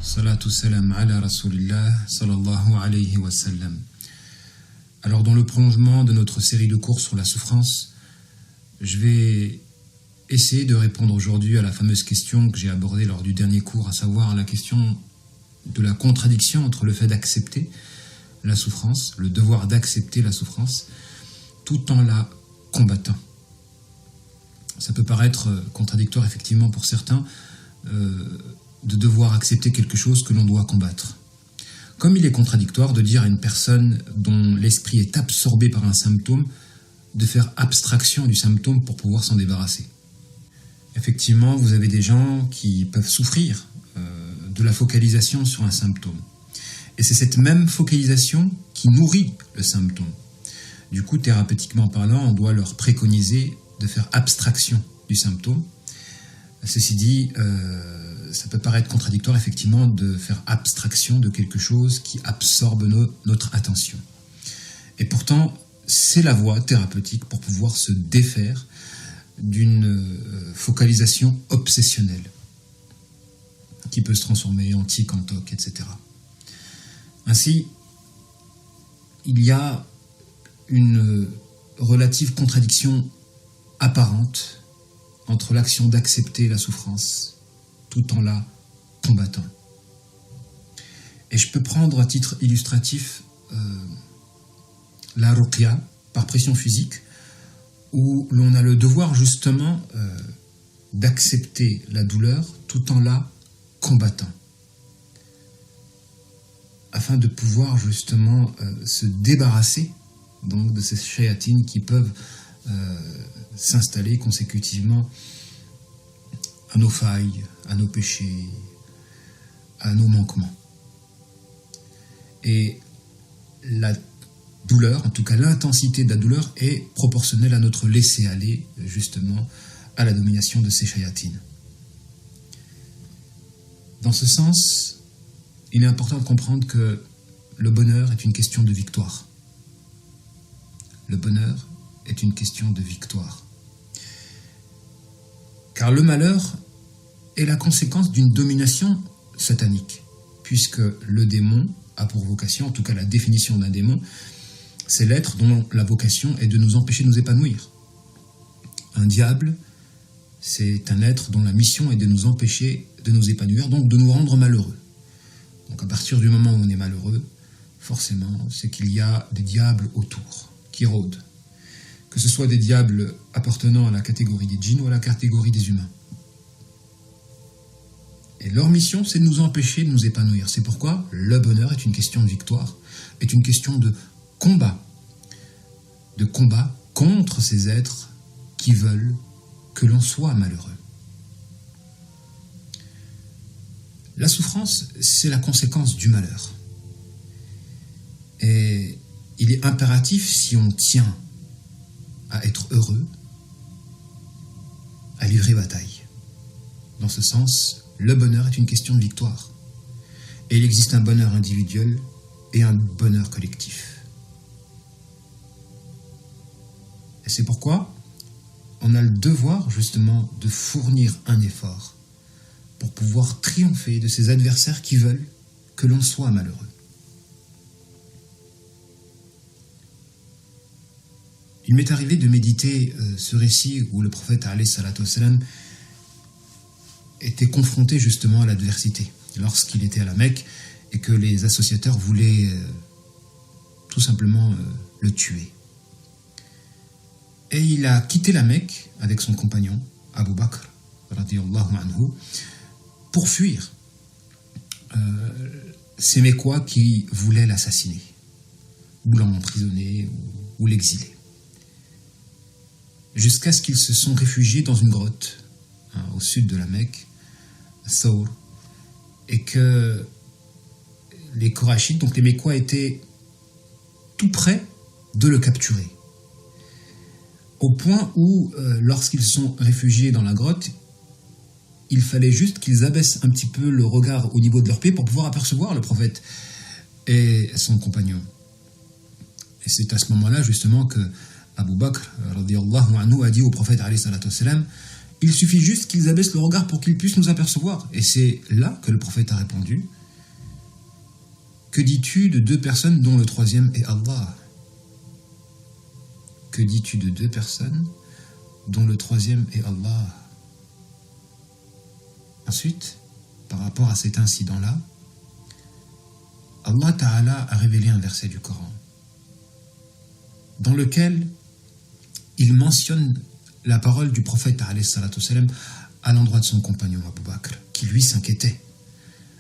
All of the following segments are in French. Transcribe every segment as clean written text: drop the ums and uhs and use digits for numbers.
Salatu salam ala rasulillah sallallahu alayhi wa sallam. Alors dans le prolongement de notre série de cours sur la souffrance, je vais essayer de répondre aujourd'hui à la fameuse question que j'ai abordée lors du dernier cours, à savoir la question de la contradiction entre le fait d'accepter la souffrance, le devoir d'accepter la souffrance, tout en la combattant. Ça peut paraître contradictoire effectivement pour certains de devoir accepter quelque chose que l'on doit combattre. Comme il est contradictoire de dire à une personne dont l'esprit est absorbé par un symptôme de faire abstraction du symptôme pour pouvoir s'en débarrasser. Effectivement, vous avez des gens qui peuvent souffrir de la focalisation sur un symptôme. Et c'est cette même focalisation qui nourrit le symptôme. Du coup, thérapeutiquement parlant, on doit leur préconiser de faire abstraction du symptôme. Ceci dit, ça peut paraître contradictoire effectivement de faire abstraction de quelque chose qui absorbe notre attention. Et pourtant, c'est la voie thérapeutique pour pouvoir se défaire d'une focalisation obsessionnelle qui peut se transformer en tic, en toc, etc. Ainsi, il y a une relative contradiction apparente entre l'action d'accepter la souffrance tout en la combattant. Et je peux prendre à titre illustratif la ruqya par pression physique, où l'on a le devoir justement d'accepter la douleur tout en la combattant, afin de pouvoir justement se débarrasser donc de ces shayatines qui peuvent s'installer consécutivement à nos failles, à nos péchés, à nos manquements. Et la douleur, en tout cas l'intensité de la douleur, est proportionnelle à notre laisser-aller, justement, à la domination de ces shayatines. Dans ce sens, il est important de comprendre que le bonheur est une question de victoire. Le bonheur est une question de victoire. Car le malheur est la conséquence d'une domination satanique, puisque le démon a pour vocation, en tout cas la définition d'un démon, c'est l'être dont la vocation est de nous empêcher de nous épanouir. Un diable, c'est un être dont la mission est de nous empêcher de nous épanouir, donc de nous rendre malheureux. Donc à partir du moment où on est malheureux, forcément, c'est qu'il y a des diables autour, qui rôdent. Que ce soit des diables appartenant à la catégorie des djinns ou à la catégorie des humains. Et leur mission, c'est de nous empêcher de nous épanouir. C'est pourquoi le bonheur est une question de victoire, est une question de combat contre ces êtres qui veulent que l'on soit malheureux. La souffrance, c'est la conséquence du malheur. Et il est impératif, si on tient à être heureux, à livrer bataille. Dans ce sens, le bonheur est une question de victoire. Et il existe un bonheur individuel et un bonheur collectif. Et c'est pourquoi on a le devoir justement de fournir un effort pour pouvoir triompher de ces adversaires qui veulent que l'on soit malheureux. Il m'est arrivé de méditer ce récit où le prophète alayhi salatu wassalam était confronté justement à l'adversité lorsqu'il était à la Mecque et que les associateurs voulaient tout simplement le tuer. Et il a quitté la Mecque avec son compagnon Abu Bakr radiyallahu anhu pour fuir ces Mécois qui voulaient l'assassiner ou l'emprisonner ou l'exiler. Jusqu'à ce qu'ils se sont réfugiés dans une grotte au sud de la Mecque, Thawr, et que les Korachites, donc les Mécois, étaient tout près de le capturer. Au point où, lorsqu'ils sont réfugiés dans la grotte, il fallait juste qu'ils abaissent un petit peu le regard au niveau de leur pied pour pouvoir apercevoir le prophète et son compagnon. Et c'est à ce moment-là, justement, que Abu Bakr radiyallahu anhu a dit au prophète alayhi salatu wassalam: Il suffit juste qu'ils abaissent le regard pour qu'ils puissent nous apercevoir. Et c'est là que le prophète a répondu. Que dis-tu de deux personnes dont le troisième est Allah? Que dis-tu de deux personnes dont le troisième est Allah? Ensuite, par rapport à cet incident-là, Allah Ta'ala a révélé un verset du Coran dans lequel il mentionne la parole du prophète alayhi salatu wassalam à l'endroit de son compagnon Abu Bakr, qui lui s'inquiétait,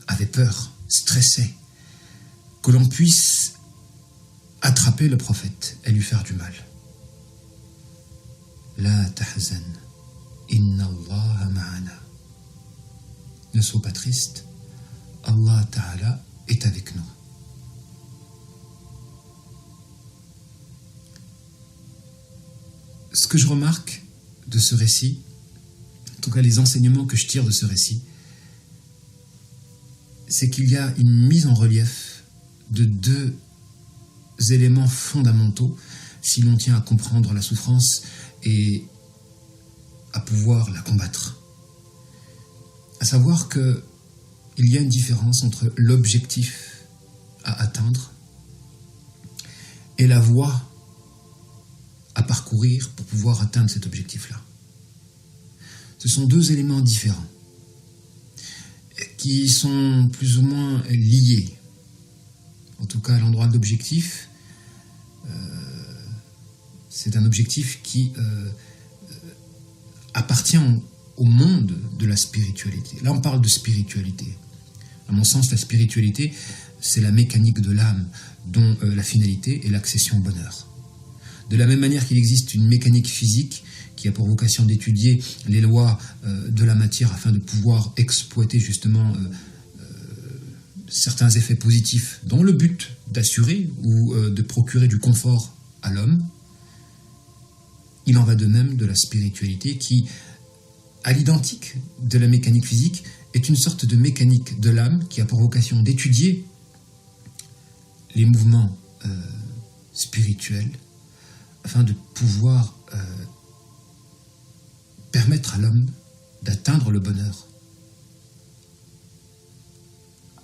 avait peur, stressait, que l'on puisse attraper le prophète et lui faire du mal. La tahzan, inna Allah ma'ana. Ne sois pas triste, Allah Ta'ala est avec nous. Ce que je remarque de ce récit, en tout cas les enseignements que je tire de ce récit, c'est qu'il y a une mise en relief de deux éléments fondamentaux si l'on tient à comprendre la souffrance et à pouvoir la combattre. À savoir qu'il y a une différence entre l'objectif à atteindre et la voie à parcourir pour pouvoir atteindre cet objectif-là. Ce sont deux éléments différents qui sont plus ou moins liés. En tout cas, à l'endroit de l'objectif, c'est un objectif qui appartient au monde de la spiritualité. Là, on parle de spiritualité. À mon sens, la spiritualité, c'est la mécanique de l'âme dont la finalité est l'accession au bonheur. De la même manière qu'il existe une mécanique physique qui a pour vocation d'étudier les lois de la matière afin de pouvoir exploiter justement certains effets positifs dans le but d'assurer ou de procurer du confort à l'homme, il en va de même de la spiritualité qui, à l'identique de la mécanique physique, est une sorte de mécanique de l'âme qui a pour vocation d'étudier les mouvements spirituels afin de pouvoir permettre à l'homme d'atteindre le bonheur.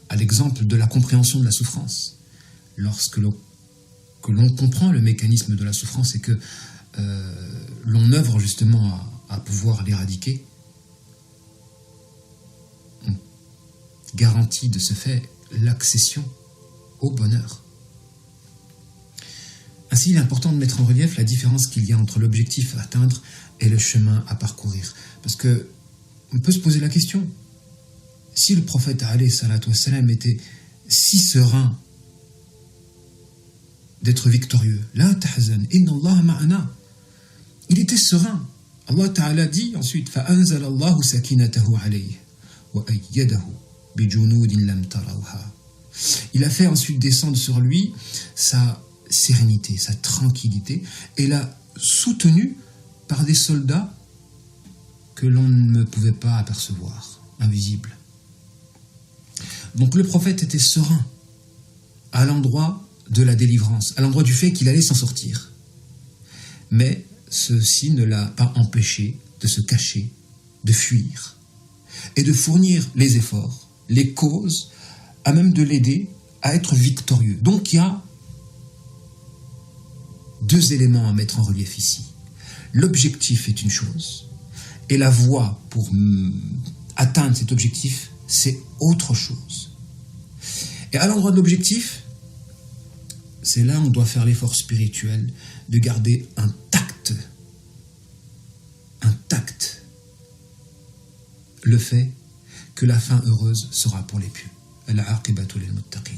À l'exemple de la compréhension de la souffrance. Lorsque l'on comprend le mécanisme de la souffrance et que l'on œuvre justement à pouvoir l'éradiquer, on garantit de ce fait l'accession au bonheur. Ainsi, il est important de mettre en relief la différence qu'il y a entre l'objectif à atteindre et le chemin à parcourir. Parce que on peut se poser la question, si le prophète alayhi salatu wassalam était si serein d'être victorieux, la tahzan, inna Allah ma'ana, il était serein. Allah Ta'ala dit ensuite, فَأَنزَلَ اللَّهُ سَكِنَتَهُ عَلَيْهِ وَأَيَّدَهُ بِجُنُودٍ لَمْ تَرَوْهَا. Il a fait ensuite descendre sur lui sa sérénité, sa tranquillité, et l'a soutenu par des soldats que l'on ne pouvait pas apercevoir, invisibles. Donc le prophète était serein à l'endroit de la délivrance, à l'endroit du fait qu'il allait s'en sortir. Mais ceci ne l'a pas empêché de se cacher, de fuir, et de fournir les efforts, les causes, à même de l'aider à être victorieux. Donc il y a deux éléments à mettre en relief ici. L'objectif est une chose, et la voie pour atteindre cet objectif, c'est autre chose. Et à l'endroit de l'objectif, c'est là où on doit faire l'effort spirituel de garder un tact le fait que la fin heureuse sera pour les pieux. Al-aqibatu lil muttaqin.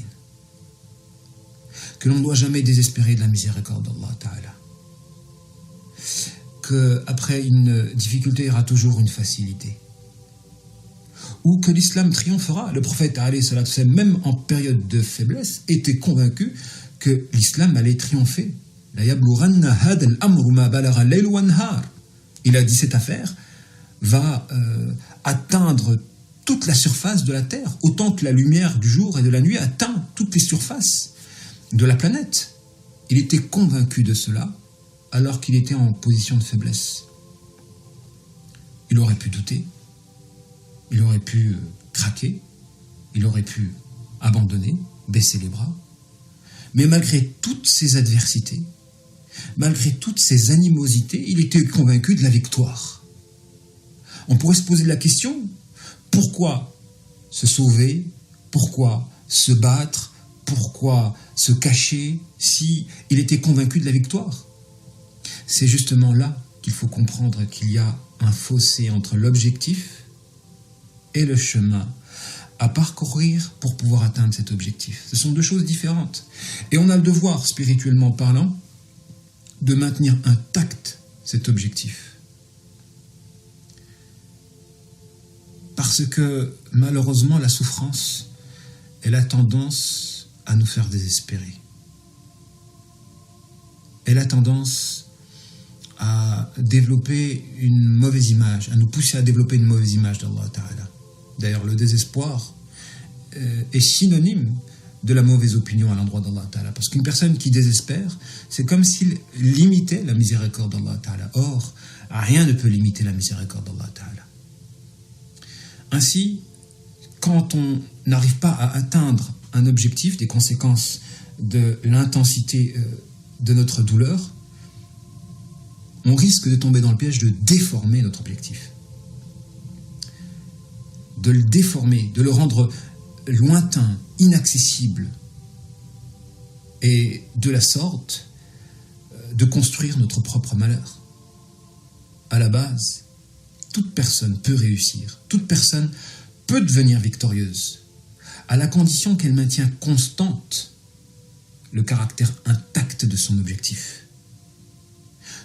Que l'on ne doit jamais désespérer de la miséricorde d'Allah Ta'ala. Qu'après une difficulté, il y aura toujours une facilité. Ou que l'islam triomphera. Le prophète, même en période de faiblesse, était convaincu que l'islam allait triompher. Il a dit cette affaire va atteindre toute la surface de la terre, autant que la lumière du jour et de la nuit atteint toutes les surfaces de la planète. Il était convaincu de cela alors qu'il était en position de faiblesse. Il aurait pu douter, il aurait pu craquer, il aurait pu abandonner, baisser les bras. Mais malgré toutes ces adversités, malgré toutes ces animosités, il était convaincu de la victoire. On pourrait se poser la question, pourquoi se sauver? Pourquoi se battre? Pourquoi se cacher si il était convaincu de la victoire? C'est justement là qu'il faut comprendre qu'il y a un fossé entre l'objectif et le chemin à parcourir pour pouvoir atteindre cet objectif. Ce sont deux choses différentes. Et on a le devoir, spirituellement parlant, de maintenir intact cet objectif. Parce que, malheureusement, la souffrance, elle a tendance à nous faire désespérer. Elle a tendance à développer une mauvaise image, à nous pousser à développer une mauvaise image d'Allah Ta'ala. D'ailleurs, le désespoir est synonyme de la mauvaise opinion à l'endroit d'Allah Ta'ala. Parce qu'une personne qui désespère, c'est comme s'il limitait la miséricorde d'Allah Ta'ala. Or, rien ne peut limiter la miséricorde d'Allah Ta'ala. Ainsi, quand on n'arrive pas à atteindre un objectif, des conséquences de l'intensité de notre douleur, on risque de tomber dans le piège de déformer notre objectif. De le déformer, de le rendre lointain, inaccessible, et de la sorte de construire notre propre malheur. À la base, toute personne peut réussir, toute personne peut devenir victorieuse, à la condition qu'elle maintient constante le caractère intact de son objectif.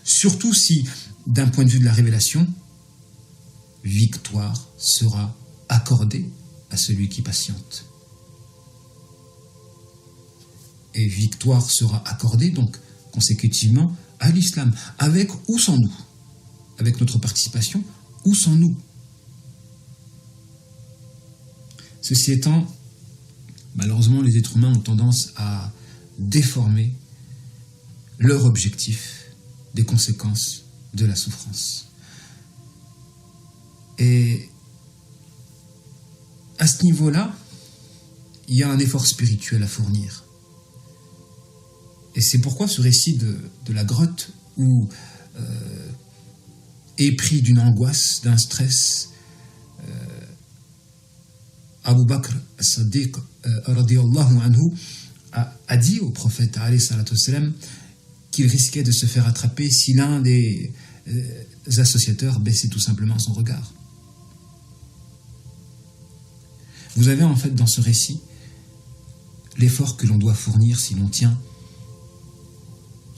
Surtout si, d'un point de vue de la révélation, victoire sera accordée à celui qui patiente. Et victoire sera accordée, donc, consécutivement, à l'islam, avec ou sans nous, avec notre participation ou sans nous. Ceci étant, malheureusement, les êtres humains ont tendance à déformer leur objectif des conséquences de la souffrance. Et à ce niveau-là, il y a un effort spirituel à fournir. Et c'est pourquoi ce récit de la grotte où, épris d'une angoisse, d'un stress, Abu Bakr as-Siddiq radiyallahu anhu a dit au prophète alayhi salatu wassalam qu'il risquait de se faire attraper si l'un des associateurs baissait tout simplement son regard. Vous avez en fait dans ce récit l'effort que l'on doit fournir si l'on tient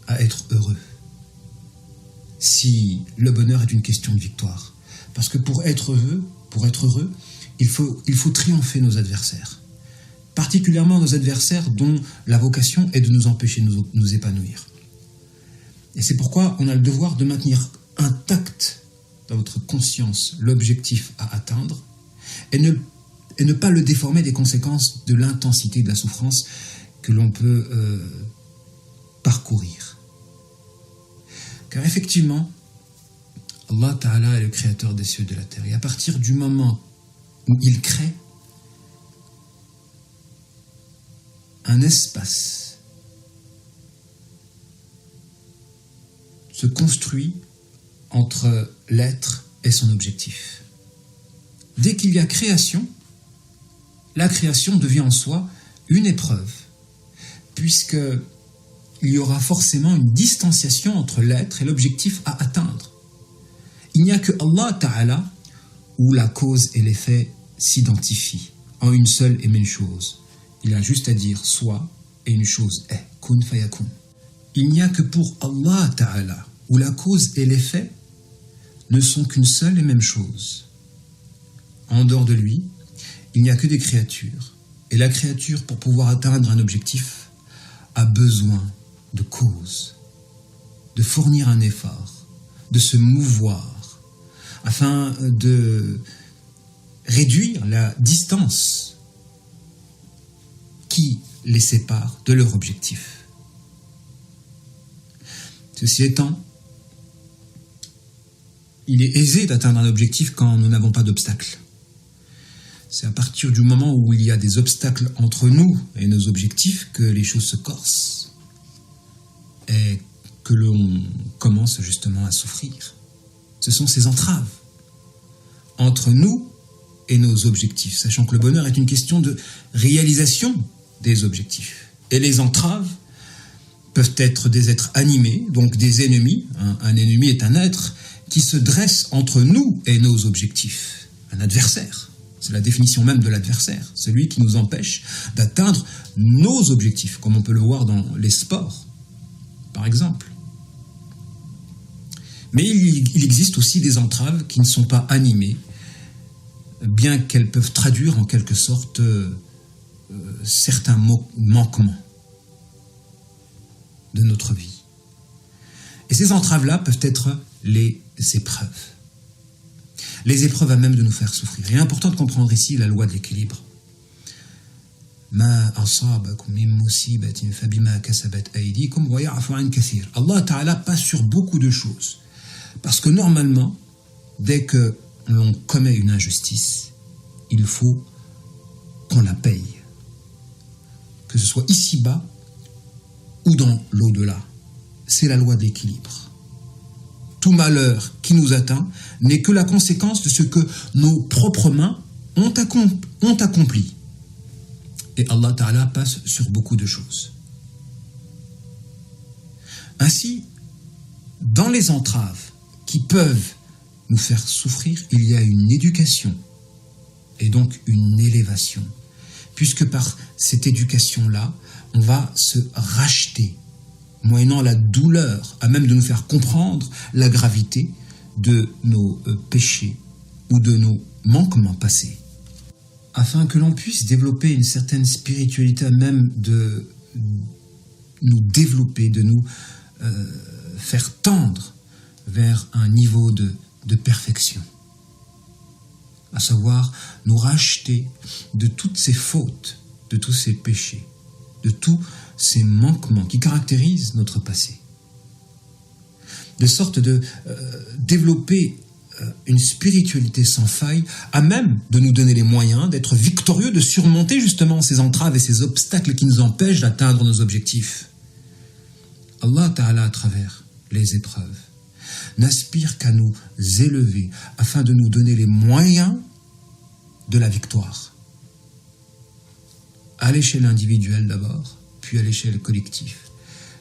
à être heureux, si le bonheur est une question de victoire. Parce que pour être heureux, il faut triompher nos adversaires, particulièrement nos adversaires dont la vocation est de nous empêcher de nous épanouir. Et c'est pourquoi on a le devoir de maintenir intact dans votre conscience l'objectif à atteindre et ne pas le déformer des conséquences de l'intensité de la souffrance que l'on peut parcourir. Car effectivement, Allah Ta'ala est le créateur des cieux et de la terre. Et à partir du moment où il crée un espace, se construit entre l'être et son objectif. Dès qu'il y a création, la création devient en soi une épreuve, puisque il y aura forcément une distanciation entre l'être et l'objectif à atteindre. Il n'y a que Allah Ta'ala où la cause et l'effet s'identifient en une seule et même chose. Il a juste à dire soit et une chose est, kun fayakun. Il n'y a que pour Allah Ta'ala où la cause et l'effet ne sont qu'une seule et même chose. En dehors de lui, il n'y a que des créatures. Et la créature, pour pouvoir atteindre un objectif, a besoin de cause, de fournir un effort, de se mouvoir, afin de réduire la distance qui les sépare de leur objectif. Ceci étant, il est aisé d'atteindre un objectif quand nous n'avons pas d'obstacles. C'est à partir du moment où il y a des obstacles entre nous et nos objectifs que les choses se corsent et que l'on commence justement à souffrir. Ce sont ces entraves entre nous et nos objectifs, sachant que le bonheur est une question de réalisation des objectifs. Et les entraves peuvent être des êtres animés, donc des ennemis. Un ennemi est un être qui se dresse entre nous et nos objectifs, un adversaire. C'est la définition même de l'adversaire, celui qui nous empêche d'atteindre nos objectifs, comme on peut le voir dans les sports, par exemple. Mais il existe aussi des entraves qui ne sont pas animées, bien qu'elles peuvent traduire en quelque sorte certains manquements de notre vie. Et ces entraves-là peuvent être les épreuves. Les épreuves à même de nous faire souffrir. Il est important de comprendre ici la loi de l'équilibre. Allah Ta'ala passe sur beaucoup de choses. Parce que normalement, dès que l'on commet une injustice, il faut qu'on la paye. Que ce soit ici-bas ou dans l'au-delà. C'est la loi de l'équilibre. Tout malheur qui nous atteint n'est que la conséquence de ce que nos propres mains ont accompli. Et Allah Ta'ala passe sur beaucoup de choses. Ainsi, dans les entraves qui peuvent nous faire souffrir, il y a une éducation et donc une élévation. Puisque par cette éducation-là, on va se racheter, moyennant la douleur, à même de nous faire comprendre la gravité de nos péchés ou de nos manquements passés. Afin que l'on puisse développer une certaine spiritualité, à même de nous développer, de nous faire tendre vers un niveau de perfection. À savoir, nous racheter de toutes ces fautes, de tous ces péchés, de tous ces manquements qui caractérisent notre passé. De sorte de développer une spiritualité sans faille, à même de nous donner les moyens d'être victorieux, de surmonter justement ces entraves et ces obstacles qui nous empêchent d'atteindre nos objectifs. Allah Ta'ala, à travers les épreuves, n'aspire qu'à nous élever afin de nous donner les moyens de la victoire. À l'échelle individuelle d'abord, puis à l'échelle collective.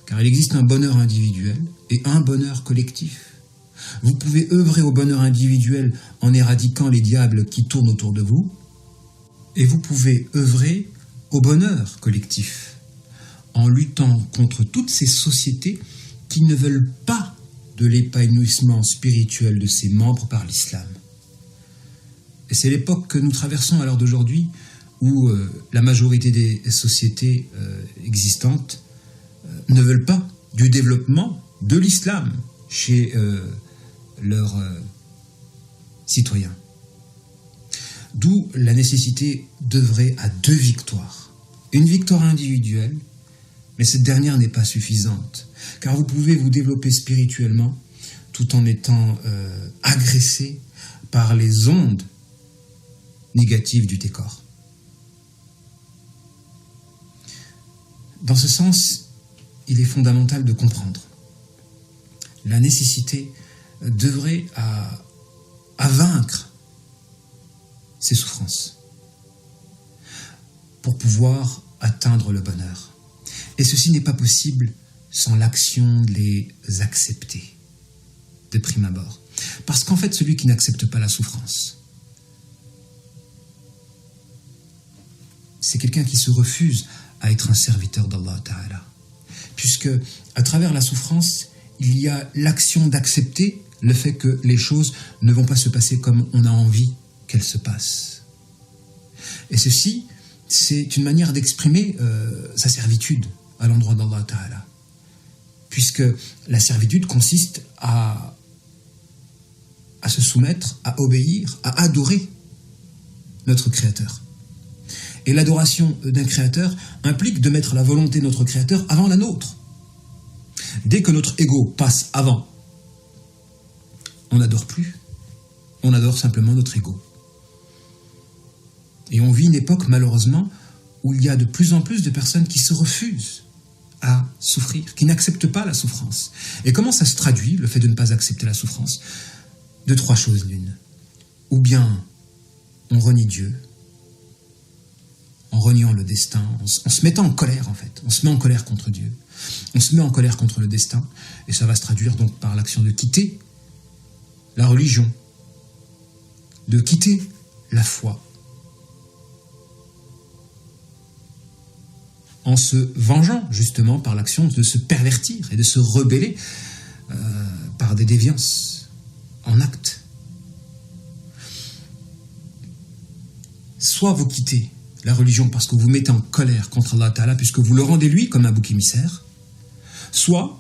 Car il existe un bonheur individuel et un bonheur collectif. Vous pouvez œuvrer au bonheur individuel en éradiquant les diables qui tournent autour de vous, et vous pouvez œuvrer au bonheur collectif en luttant contre toutes ces sociétés qui ne veulent pas de l'épanouissement spirituel de ses membres par l'islam. Et c'est l'époque que nous traversons à l'heure d'aujourd'hui où la majorité des sociétés existantes ne veulent pas du développement de l'islam chez leurs citoyens. D'où la nécessité d'œuvrer à deux victoires. Une victoire individuelle, mais cette dernière n'est pas suffisante, car vous pouvez vous développer spirituellement tout en étant agressé par les ondes négatives du décor. Dans ce sens, il est fondamental de comprendre la nécessité d'œuvrer à vaincre ces souffrances pour pouvoir atteindre le bonheur. Et ceci n'est pas possible sans l'action de les accepter de prime abord. Parce qu'en fait, celui qui n'accepte pas la souffrance, c'est quelqu'un qui se refuse à être un serviteur d'Allah Ta'ala. Puisque, à travers la souffrance, il y a l'action d'accepter le fait que les choses ne vont pas se passer comme on a envie qu'elles se passent. Et ceci, c'est une manière d'exprimer sa servitude à l'endroit d'Allah Ta'ala. Puisque la servitude consiste à se soumettre, à obéir, à adorer notre Créateur. Et l'adoration d'un Créateur implique de mettre la volonté de notre Créateur avant la nôtre. Dès que notre ego passe avant on n'adore plus, on adore simplement notre ego. Et on vit une époque, malheureusement, où il y a de plus en plus de personnes qui se refusent à souffrir, qui n'acceptent pas la souffrance. Et comment ça se traduit, le fait de ne pas accepter la souffrance? De 3 choses l'une. Ou bien on renie Dieu, en reniant le destin, en se mettant en colère en fait. On se met en colère contre Dieu, on se met en colère contre le destin, et ça va se traduire donc par l'action de quitter la religion, de quitter la foi, en se vengeant justement par l'action de se pervertir et de se rebeller par des déviances en actes. Soit vous quittez la religion parce que vous vous mettez en colère contre Allah Ta'ala puisque vous le rendez lui comme un bouc émissaire, soit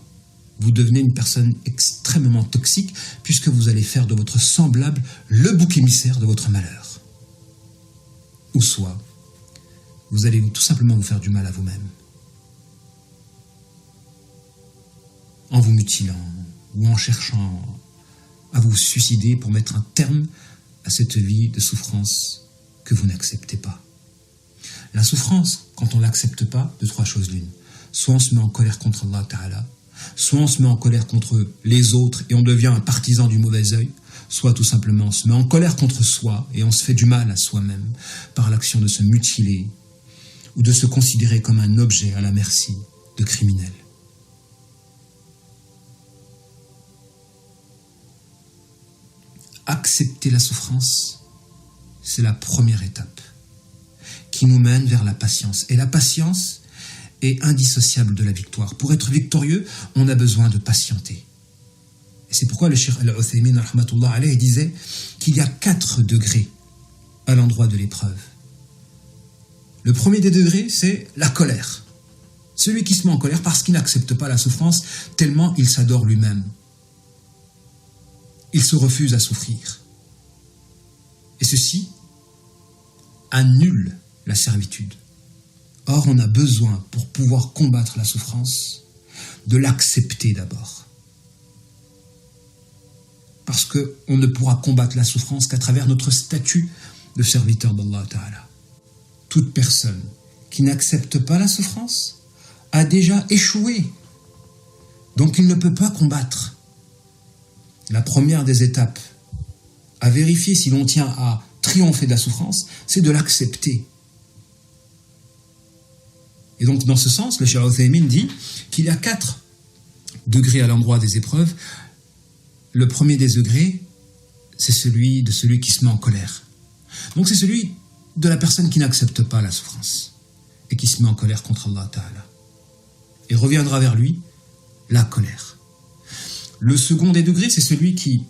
vous devenez une personne extrêmement toxique puisque vous allez faire de votre semblable le bouc émissaire de votre malheur. Ou soit vous allez tout simplement vous faire du mal à vous-même en vous mutilant ou en cherchant à vous suicider pour mettre un terme à cette vie de souffrance que vous n'acceptez pas. La souffrance, quand on ne l'accepte pas, de 3 choses l'une. Soit on se met en colère contre Allah Ta'ala, soit on se met en colère contre les autres et on devient un partisan du mauvais œil, soit tout simplement on se met en colère contre soi et on se fait du mal à soi-même par l'action de se mutiler ou de se considérer comme un objet à la merci de criminels. Accepter la souffrance, c'est la première étape qui nous mène vers la patience. Et la patience est indissociable de la victoire. Pour être victorieux, on a besoin de patienter. Et c'est pourquoi le Cheikh Al-Uthaymin rahmatullah alayhi disait qu'il y a 4 degrés à l'endroit de l'épreuve. Le premier des degrés, c'est la colère. Celui qui se met en colère parce qu'il n'accepte pas la souffrance tellement il s'adore lui-même. Il se refuse à souffrir. Et ceci annule la servitude. Or, on a besoin, pour pouvoir combattre la souffrance, de l'accepter d'abord. Parce qu'on ne pourra combattre la souffrance qu'à travers notre statut de serviteur d'Allah Ta'ala. Toute personne qui n'accepte pas la souffrance a déjà échoué. Donc il ne peut pas combattre. La première des étapes à vérifier si l'on tient à triompher de la souffrance, c'est de l'accepter. Et donc dans ce sens, le Cheikh Al-Uthaymin dit qu'il y a 4 degrés à l'endroit des épreuves. Le premier des degrés, c'est celui qui se met en colère. Donc c'est celui de la personne qui n'accepte pas la souffrance et qui se met en colère contre Allah Ta'ala. Et reviendra vers lui la colère. Le second des degrés, c'est celui qui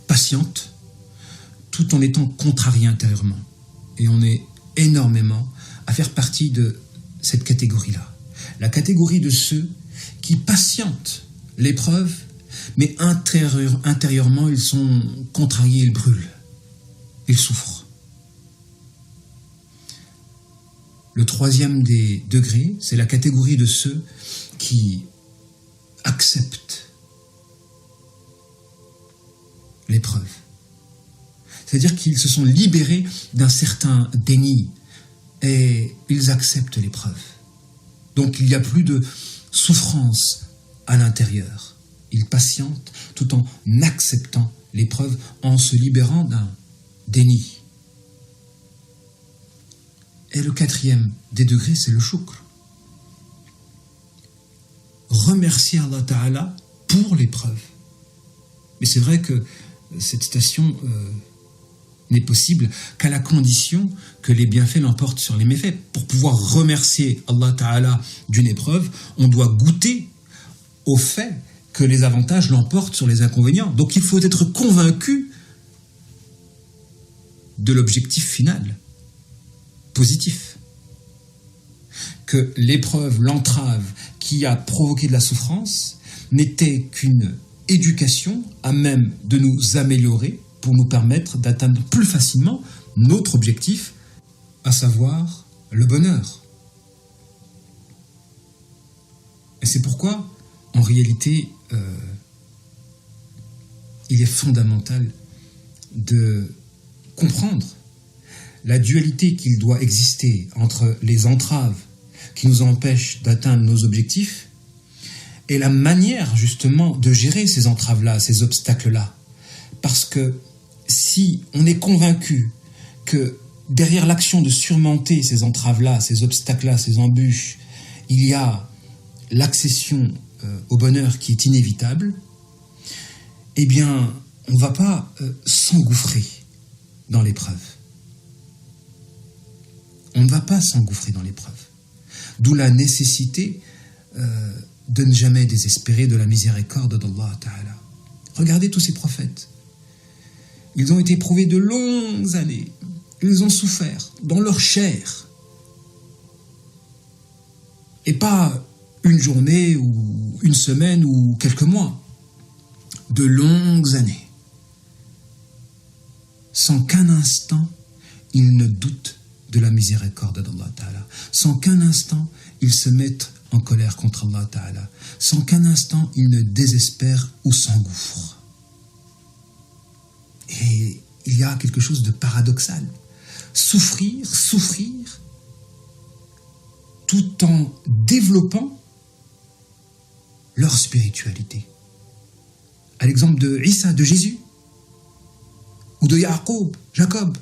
patiente tout en étant contrarié intérieurement. Et on est énormément à faire partie de cette catégorie-là. La catégorie de ceux qui patientent l'épreuve, mais intérieurement, ils sont contrariés, ils brûlent, ils souffrent. Le troisième des degrés, c'est la catégorie de ceux qui acceptent l'épreuve. C'est-à-dire qu'ils se sont libérés d'un certain déni et ils acceptent l'épreuve. Donc il n'y a plus de souffrance à l'intérieur. Ils patientent tout en acceptant l'épreuve, en se libérant d'un déni. Et le quatrième des degrés, c'est le shukr. Remercier Allah Ta'ala pour l'épreuve. Mais c'est vrai que cette station n'est possible qu'à la condition que les bienfaits l'emportent sur les méfaits. Pour pouvoir remercier Allah Ta'ala d'une épreuve, on doit goûter au fait que les avantages l'emportent sur les inconvénients. Donc il faut être convaincu de l'objectif final, positif. Que l'épreuve, l'entrave qui a provoqué de la souffrance n'était qu'une éducation à même de nous améliorer pour nous permettre d'atteindre plus facilement notre objectif, à savoir le bonheur. Et c'est pourquoi, en réalité, il est fondamental de comprendre la dualité qu'il doit exister entre les entraves qui nous empêchent d'atteindre nos objectifs et la manière justement de gérer ces entraves-là, ces obstacles-là. Parce que si on est convaincu que derrière l'action de surmonter ces entraves-là, ces obstacles-là, ces embûches, il y a l'accession au bonheur qui est inévitable, eh bien, on ne va pas s'engouffrer dans l'épreuve. On ne va pas s'engouffrer dans l'épreuve. D'où la nécessité de ne jamais désespérer de la miséricorde d'Allah Ta'ala. Regardez tous ces prophètes. Ils ont été éprouvés de longues années. Ils ont souffert dans leur chair. Et pas une journée ou une semaine ou quelques mois. De longues années. Sans qu'un instant, ils ne doutent de la miséricorde d'Allah Ta'ala. Sans qu'un instant, ils se mettent en colère contre Allah Ta'ala. Sans qu'un instant, ils ne désespèrent ou s'engouffrent. Et il y a quelque chose de paradoxal. Souffrir, tout en développant leur spiritualité. À l'exemple de Isa, de Jésus, ou de Jacob.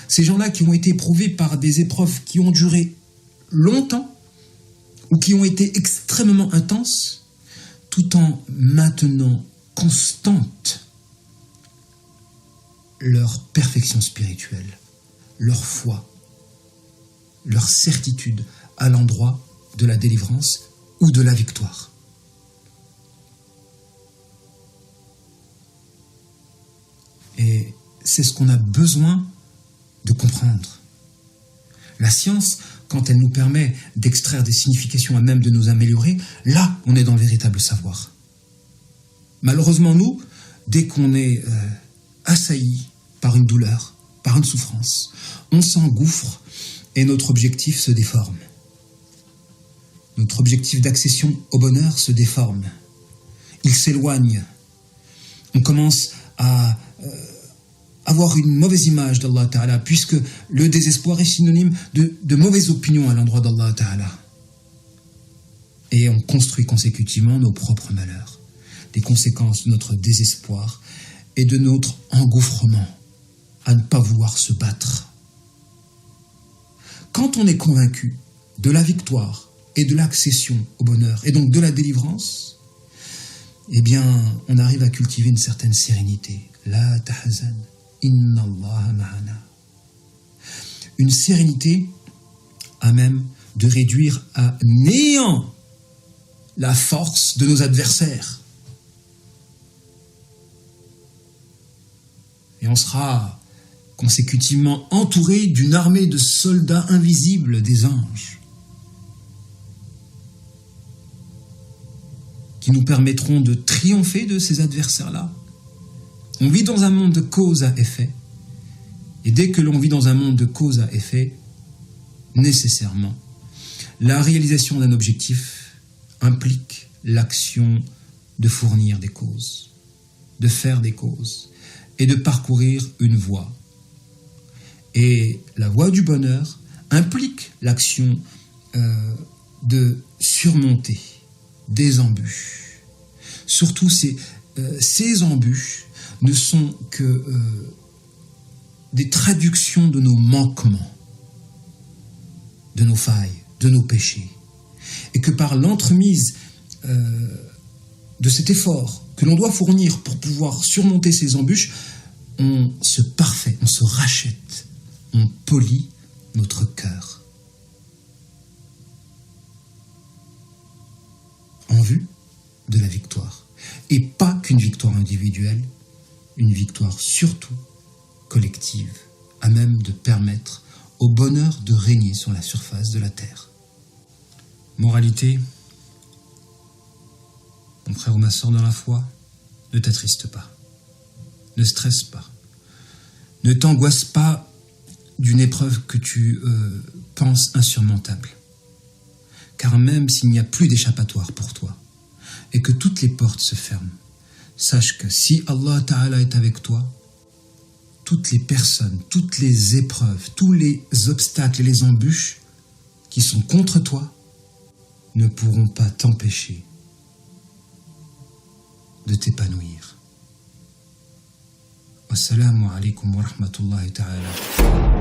Ces gens-là qui ont été éprouvés par des épreuves qui ont duré longtemps, ou qui ont été extrêmement intenses, tout en maintenant constante leur perfection spirituelle, leur foi, leur certitude à l'endroit de la délivrance ou de la victoire. Et c'est ce qu'on a besoin de comprendre. La science, quand elle nous permet d'extraire des significations à même de nous améliorer, là, on est dans le véritable savoir. Malheureusement, nous, dès qu'on est assailli par une douleur, par une souffrance, on s'engouffre et notre objectif se déforme. Notre objectif d'accession au bonheur se déforme. Il s'éloigne. On commence à avoir une mauvaise image d'Allah Ta'ala, puisque le désespoir est synonyme de mauvaise opinion à l'endroit d'Allah Ta'ala. Et on construit consécutivement nos propres malheurs, les conséquences de notre désespoir et de notre engouffrement à ne pas vouloir se battre. Quand on est convaincu de la victoire et de l'accession au bonheur, et donc de la délivrance, eh bien, on arrive à cultiver une certaine sérénité. La tahzan. Inna Allah ma'ana. Une sérénité à même de réduire à néant la force de nos adversaires. Et on sera consécutivement entouré d'une armée de soldats invisibles des anges qui nous permettront de triompher de ces adversaires-là. On vit dans un monde de cause à effet. Et dès que l'on vit dans un monde de cause à effet, nécessairement, la réalisation d'un objectif implique l'action de fournir des causes, de faire des causes et de parcourir une voie. Et la voie du bonheur implique l'action de surmonter des embûches. Surtout ces embûches ne sont que des traductions de nos manquements, de nos failles, de nos péchés. Et que par l'entremise de cet effort que l'on doit fournir pour pouvoir surmonter ces embûches, on se parfait, on se rachète, on polit notre cœur. En vue de la victoire. Et pas qu'une victoire individuelle, une victoire surtout collective, à même de permettre au bonheur de régner sur la surface de la terre. Moralité, mon frère ou ma sœur dans la foi, ne t'attriste pas, ne stresse pas, ne t'angoisse pas d'une épreuve que tu penses insurmontable. Car même s'il n'y a plus d'échappatoire pour toi, et que toutes les portes se ferment, sache que si Allah Ta'ala est avec toi, toutes les personnes, toutes les épreuves, tous les obstacles et les embûches qui sont contre toi ne pourront pas t'empêcher de t'épanouir. Wassalamu alaikum wa rahmatullahi ta'ala.